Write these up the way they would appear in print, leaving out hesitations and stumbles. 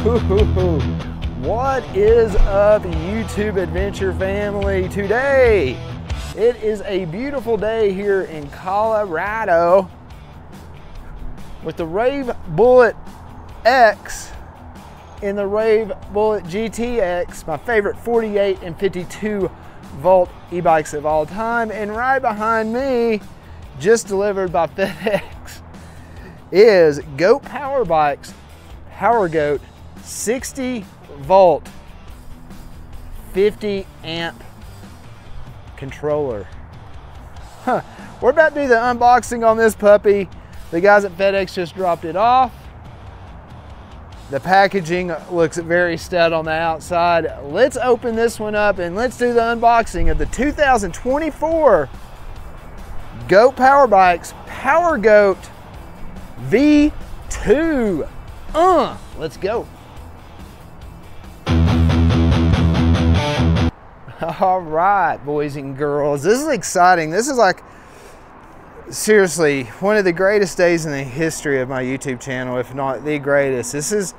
What is up, YouTube Adventure family? Today, it is a beautiful day here in Colorado with the Rave Bullet X and the Rave Bullet GTX, my favorite 48 and 52 volt e-bikes of all time. And right behind me, just delivered by FedEx, is Goat Power Bikes Power Goat 60 volt 50 amp controller. We're about to do the unboxing on this puppy. The guys at FedEx just dropped it off. The packaging looks very stout on the outside. Let's open this one up and let's do the unboxing of the 2024 Goat Power Bikes Power Goat V2. Let's go. All right, boys and girls, this is exciting. This is like, seriously, one of the greatest days in the history of my YouTube channel, if not the greatest. This is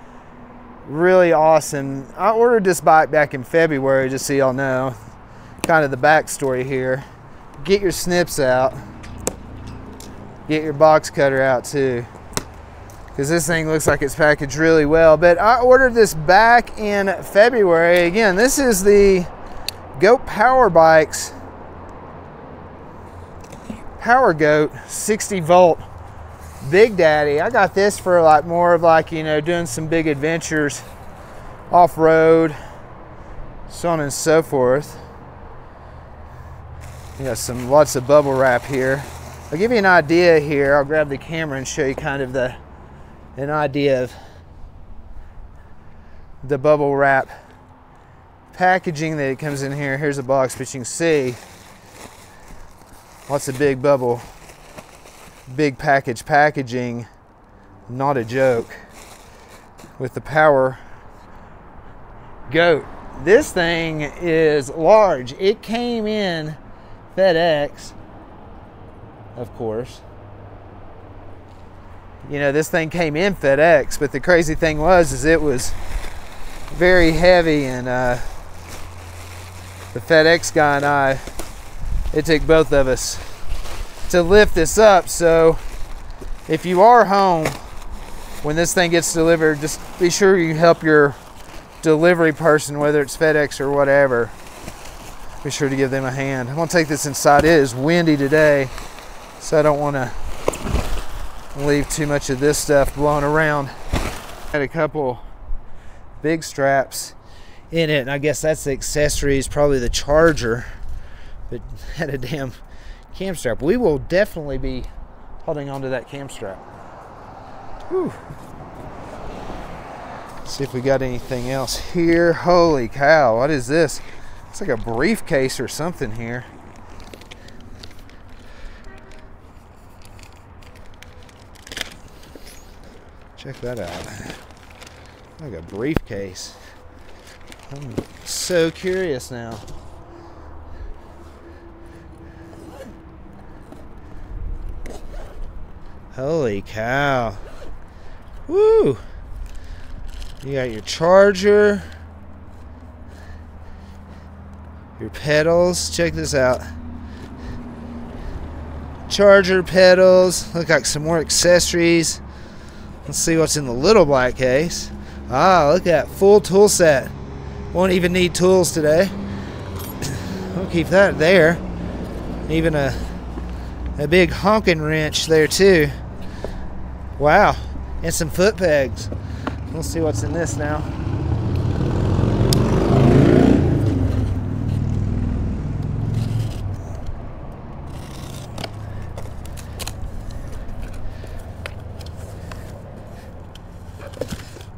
really awesome. I ordered this bike back in February, just so y'all know kind of the backstory here. Get your snips out. Get your box cutter out too, because this thing looks like it's packaged really well. But I ordered this back in February. Again, this is the Goat Power Bikes Power Goat 60 volt Big Daddy. I got this for like more of like, you know, doing some big adventures off-road, so on and so forth. You got lots of bubble wrap here. I'll give you an idea here. I'll grab the camera and show you kind of an idea of the bubble wrap packaging that it comes in here. Here's a box, but you can see lots of big bubble, big packaging. Not a joke with the Power Goat. This thing is large. It came in FedEx, of course. You know, this thing came in FedEx, but the crazy thing is it was very heavy, and the FedEx guy and I, it took both of us to lift this up. So if you are home when this thing gets delivered, just be sure you help your delivery person, whether it's FedEx or whatever. Be sure to give them a hand. I'm gonna take this inside. It is windy today, so I don't want to leave too much of this stuff blowing around. Had a couple big straps in it, and I guess that's the accessories, probably the charger, but had a damn cam strap. We will definitely be holding on to that cam strap. Whew. See if we got anything else here. Holy cow, what is this? It's like a briefcase or something here. Check that out. Like a briefcase. I'm so curious now. Holy cow. Woo! You got your charger, your pedals. Check this out. Charger, pedals. Look like some more accessories. Let's see what's in the little black case. Ah, look at that full tool set. Won't even need tools today. We'll keep that there. Even a big honking wrench there too. Wow, and some foot pegs. We'll see what's in this now.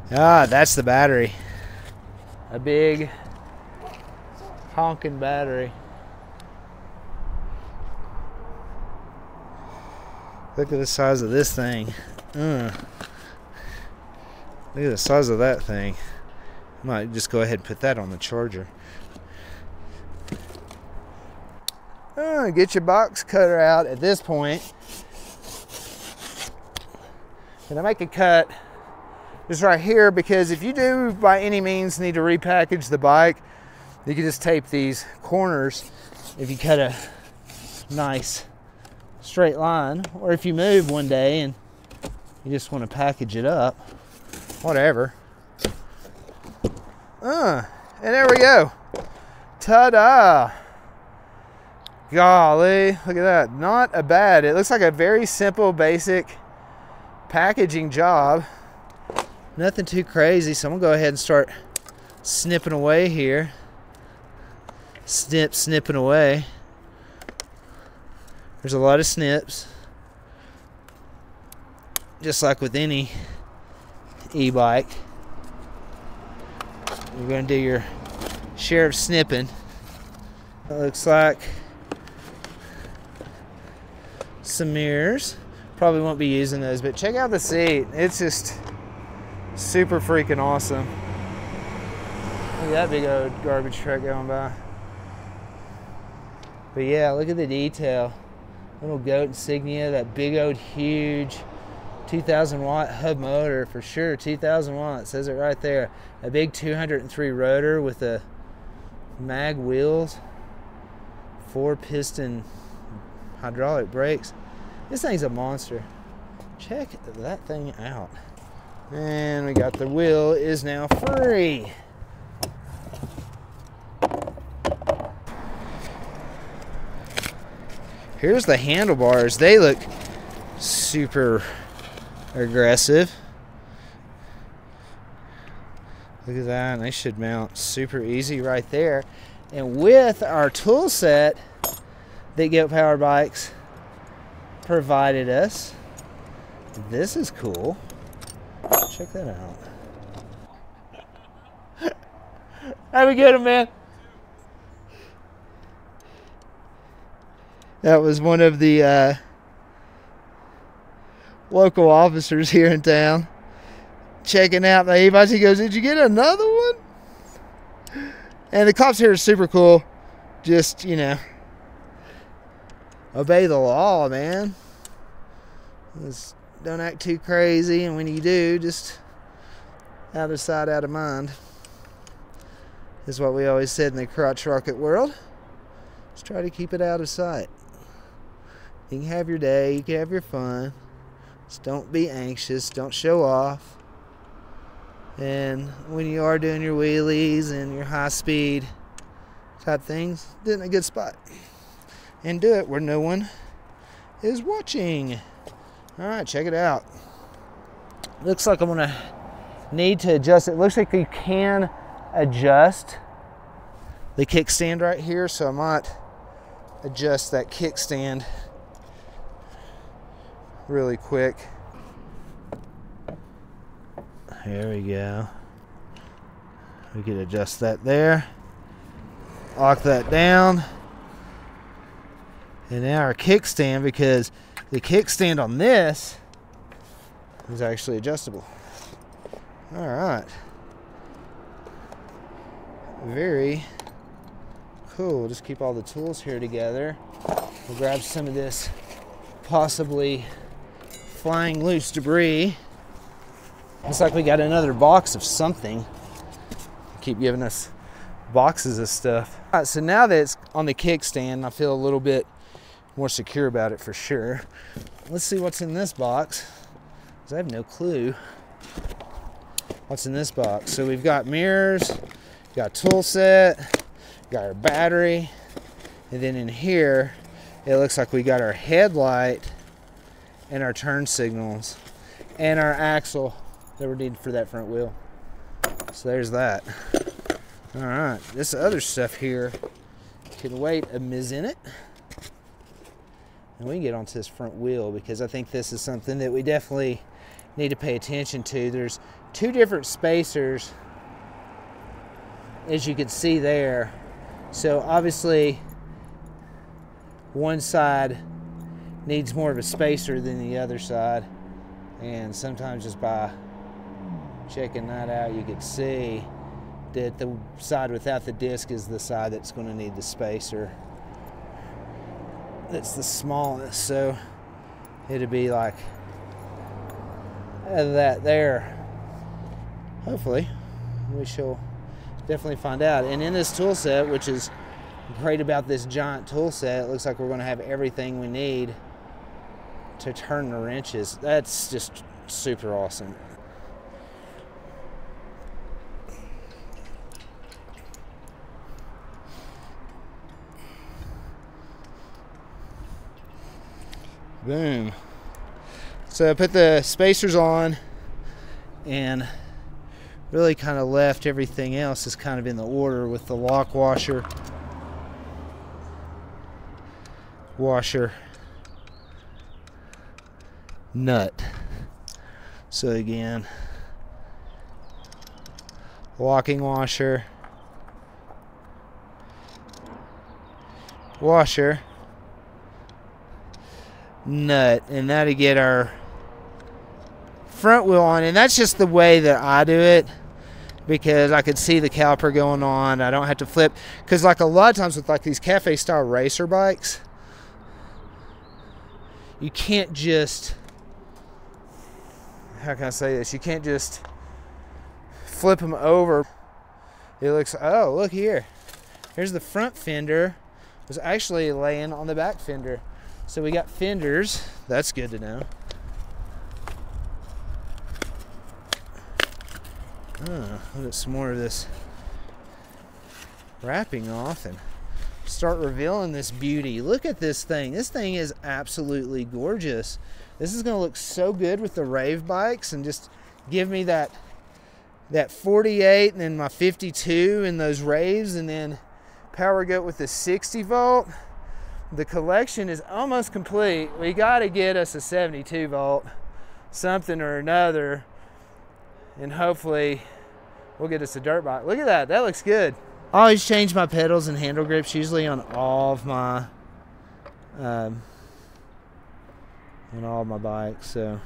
Ah, that's the battery. A big honking battery. Look at the size of this thing. Look at the size of that thing. I might just go ahead and put that on the charger. Get your box cutter out at this point. Gonna make a cut just right here, because if you do by any means need to repackage the bike, you can just tape these corners if you cut a nice straight line, or if you move one day and you just want to package it up, whatever. And there we go. Ta-da! Golly, look at that. Not a bad. It looks like a very simple, basic packaging job. Nothing too crazy, so I'm gonna go ahead and start snipping away here. Snipping away. There's a lot of snips, just like with any e-bike. You're going to do your share of snipping. It looks like some mirrors. Probably won't be using those, but check out the seat. It's just super freaking awesome. Look at that big old garbage truck going by. But yeah, look at the detail. Little goat insignia, that big old huge 2,000 watt hub motor for sure. 2,000 watts, says it right there. A big 203 rotor with the mag wheels, 4-piston hydraulic brakes. This thing's a monster. Check that thing out. And we got the wheel is now free. Here's the handlebars. They look super aggressive. Look at that. And they should mount super easy right there. And with our tool set that Goat Powered Bikes provided us, this is cool. Check that out. Have a good one, man. That was one of the local officers here in town checking out my e-bikes. He goes, "Did you get another one?" And the cops here are super cool. Just, you know, obey the law, man. Just don't act too crazy, and when you do, just out of sight, out of mind. Is what we always said in the crotch rocket world. Just try to keep it out of sight. You can have your day, you can have your fun. Just don't be anxious, don't show off. And when you are doing your wheelies and your high speed type things, do it in a good spot. And do it where no one is watching. Alright, check it out. Looks like I'm gonna need to adjust it. Looks like you can adjust the kickstand right here, so I might adjust that kickstand really quick. There we go. We can adjust that there. Lock that down. And now our kickstand, because the kickstand on this is actually adjustable. All right. Very cool. Just keep all the tools here together. We'll grab some of this possibly flying loose debris. Looks like we got another box of something. Keep giving us boxes of stuff. All right, so now that it's on the kickstand, I feel a little bit more secure about it for sure. Let's see what's in this box, because I have no clue what's in this box. So we've got mirrors, got tool set, got our battery, and then in here it looks like we got our headlight and our turn signals and our axle that we're needing for that front wheel. So there's that. All right, this other stuff here can wait a minute. And we can get onto this front wheel, because I think this is something that we definitely need to pay attention to. There's two different spacers, as you can see there. So obviously one side needs more of a spacer than the other side, and sometimes just by checking that out you can see that the side without the disc is the side that's going to need the spacer. That's the smallest, so it'd be like that there. hopefully we shall definitely find out. And in this tool set, which is great about this giant tool set, it looks like we're going to have everything we need to turn the wrenches. That's just super awesome. Boom. So I put the spacers on and really kind of left everything else is kind of in the order with the lock washer, nut. So again, locking washer, nut, and that'll get our front wheel on. And that's just the way that I do it, because I could see the caliper going on. I don't have to flip, because like a lot of times with like these cafe style racer bikes, you can't just, how can I say this, you can't just flip them over. It looks, oh look here, here's the front fender was actually laying on the back fender. So we got fenders, that's good to know. Look at some more of this wrapping off and start revealing this beauty. Look at this thing. This thing is absolutely gorgeous. This is gonna look so good with the rave bikes and just give me that 48 and then my 52 in those raves, and then power goat with the 60 volt. The collection is almost complete. We got to get us a 72 volt, something or another, and hopefully we'll get us a dirt bike. Look at that, that looks good. I always change my pedals and handle grips usually on all of my bikes, so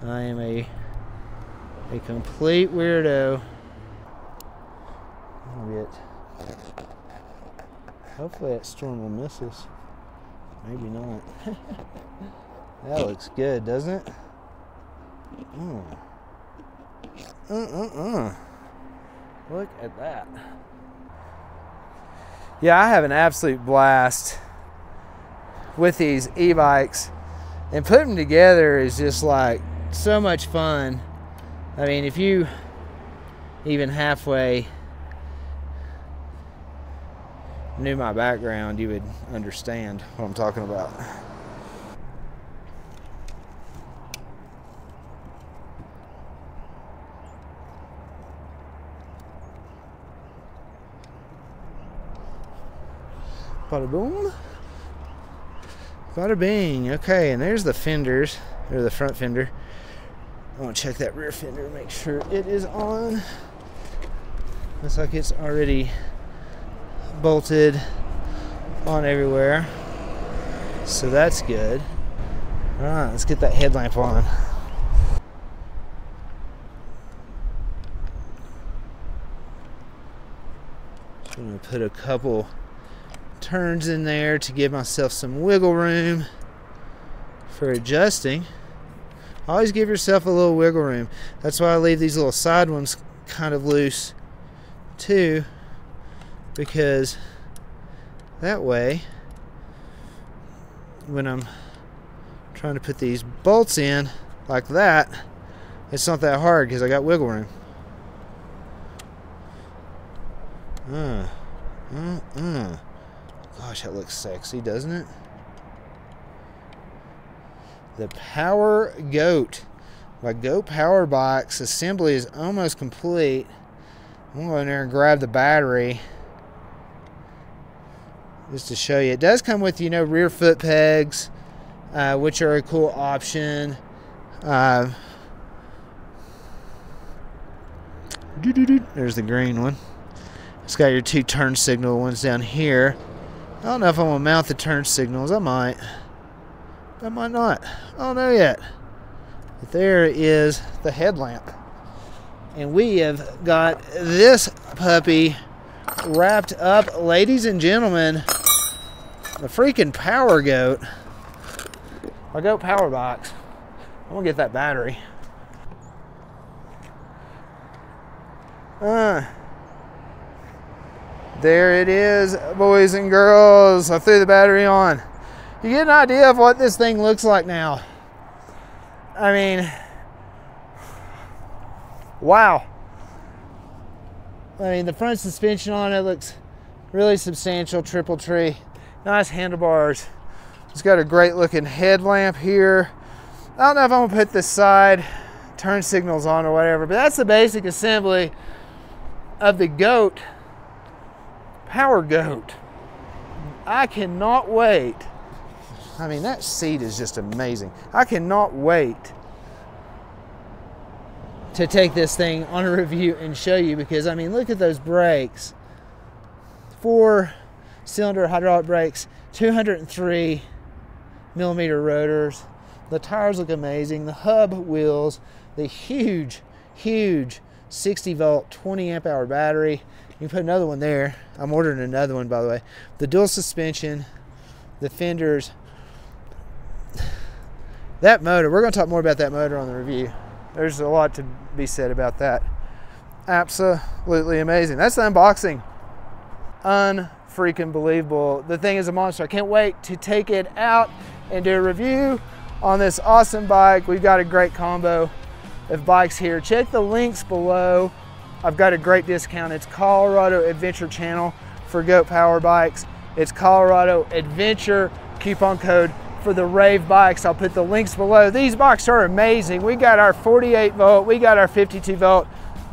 I am a complete weirdo. Hopefully that storm will miss us. Maybe not. That looks good, doesn't it? Look at that. Yeah, I have an absolute blast with these e-bikes, and putting them together is just like so much fun. I mean, if you even halfway knew my background, you would understand what I'm talking about. Bada boom, bada bing. Okay, and there's the fenders, or the front fender. I want to check that rear fender to make sure it is on. Looks like it's already bolted on everywhere, so that's good. All right, let's get that headlamp on. Just gonna put a couple turns in there to give myself some wiggle room for adjusting. Always give yourself a little wiggle room. That's why I leave these little side ones kind of loose too, because that way when I'm trying to put these bolts in like that, it's not that hard because I got wiggle room. Gosh, that looks sexy, doesn't it? The Power Goat. My Goat Power Box assembly is almost complete. I'm going to go in there and grab the battery just to show you. It does come with, you know, rear foot pegs, which are a cool option. There's the green one. It's got your two turn signal ones down here. I don't know if I'm going to mount the turn signals. I might. I might not. I don't know yet. But there is the headlamp. And we have got this puppy wrapped up. Ladies and gentlemen, the freaking Power Goat. My Goat Power Box. I'm gonna get that battery. There it is, boys and girls. I threw the battery on. You get an idea of what this thing looks like now. I mean, wow. I mean, the front suspension on it looks really substantial, triple tree. Nice handlebars. It's got a great looking headlamp here. I don't know if I'm gonna put the side turn signals on or whatever, but that's the basic assembly of the Goat, Power Goat. I cannot wait. I mean, that seat is just amazing. I cannot wait to take this thing on a review and show you, because I mean, look at those brakes. 4-cylinder hydraulic brakes, 203 millimeter rotors. The tires look amazing. The hub wheels, the huge 60 volt, 20 amp hour battery. You can put another one there. I'm ordering another one, by the way. The dual suspension, the fenders. That motor, we're going to talk more about that motor on the review. There's a lot to be said about that. Absolutely amazing. That's the unboxing. Unfreaking believable. The thing is a monster. I can't wait to take it out and do a review on this awesome bike. We've got a great combo of bikes here. Check the links below. I've got a great discount. It's Colorado Adventure Channel for Goat Power Bikes. It's Colorado Adventure coupon code for the Rave bikes. I'll put the links below. These bikes are amazing. We got our 48 volt, we got our 52 volt,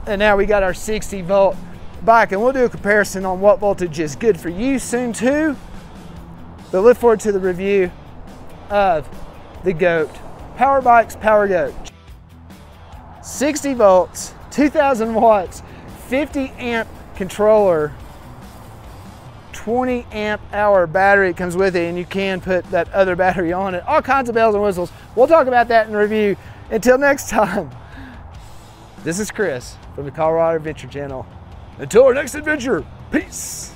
and now we got our 60 volt bike, and we'll do a comparison on what voltage is good for you soon too. But look forward to the review of the Goat Power Bikes, Power Goat. 60 volts, 2000 watts, 50 amp controller, 20 amp hour battery it comes with it, and you can put that other battery on it. All kinds of bells and whistles. We'll talk about that in the review. Until next time, this is Chris from the Colorado Adventure Channel. Until our next adventure, peace.